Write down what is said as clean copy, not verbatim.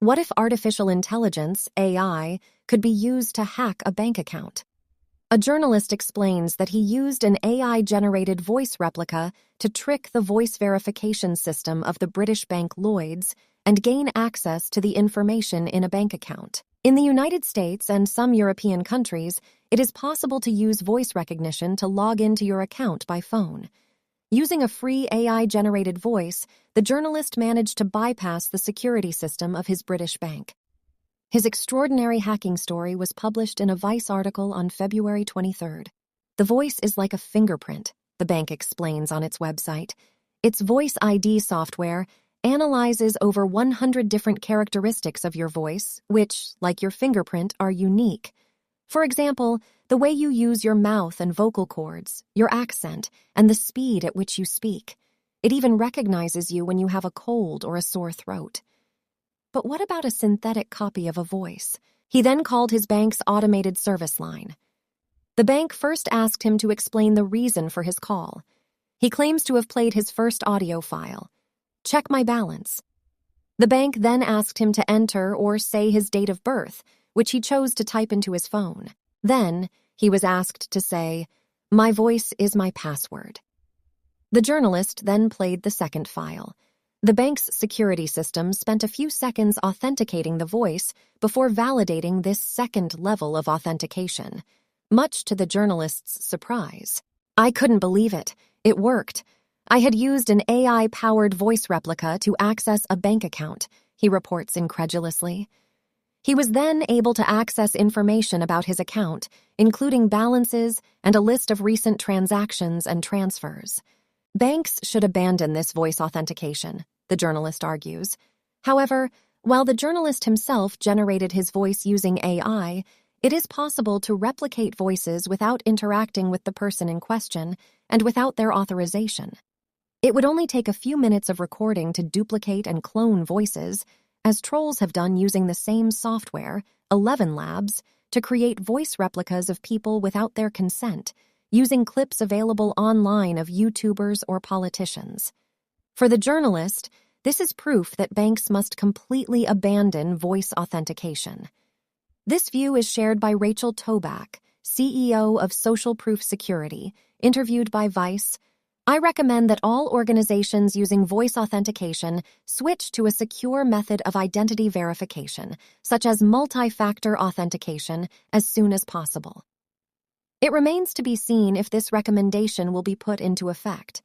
What if artificial intelligence, AI, could be used to hack a bank account? A journalist explains that he used an AI-generated voice replica to trick the voice verification system of the British bank Lloyds and gain access to the information in a bank account. In the United States and some European countries, it is possible to use voice recognition to log into your account by phone. Using a free AI-generated voice, the journalist managed to bypass the security system of his British bank. His extraordinary hacking story was published in a Vice article on February 23rd. The voice is like a fingerprint, the bank explains on its website. Its voice ID software analyzes over 100 different characteristics of your voice, which, like your fingerprint, are unique. For example, the way you use your mouth and vocal cords, your accent, and the speed at which you speak. It even recognizes you when you have a cold or a sore throat. But what about a synthetic copy of a voice? He then called his bank's automated service line. The bank first asked him to explain the reason for his call. He claims to have played his first audio file. Check my balance. The bank then asked him to enter or say his date of birth, which he chose to type into his phone. Then, he was asked to say, "My voice is my password." The journalist then played the second file. The bank's security system spent a few seconds authenticating the voice before validating this second level of authentication, much to the journalist's surprise. "I couldn't believe it. It worked. I had used an AI-powered voice replica to access a bank account," he reports incredulously. He was then able to access information about his account, including balances and a list of recent transactions and transfers. Banks should abandon this voice authentication, the journalist argues. However, while the journalist himself generated his voice using AI, it is possible to replicate voices without interacting with the person in question and without their authorization. It would only take a few minutes of recording to duplicate and clone voices, as trolls have done using the same software, 11 Labs, to create voice replicas of people without their consent, using clips available online of YouTubers or politicians. For the journalist, this is proof that banks must completely abandon voice authentication. This view is shared by Rachel Toback, CEO of Social Proof Security, interviewed by Vice. "I recommend that all organizations using voice authentication switch to a secure method of identity verification, such as multi-factor authentication, as soon as possible." It remains to be seen if this recommendation will be put into effect.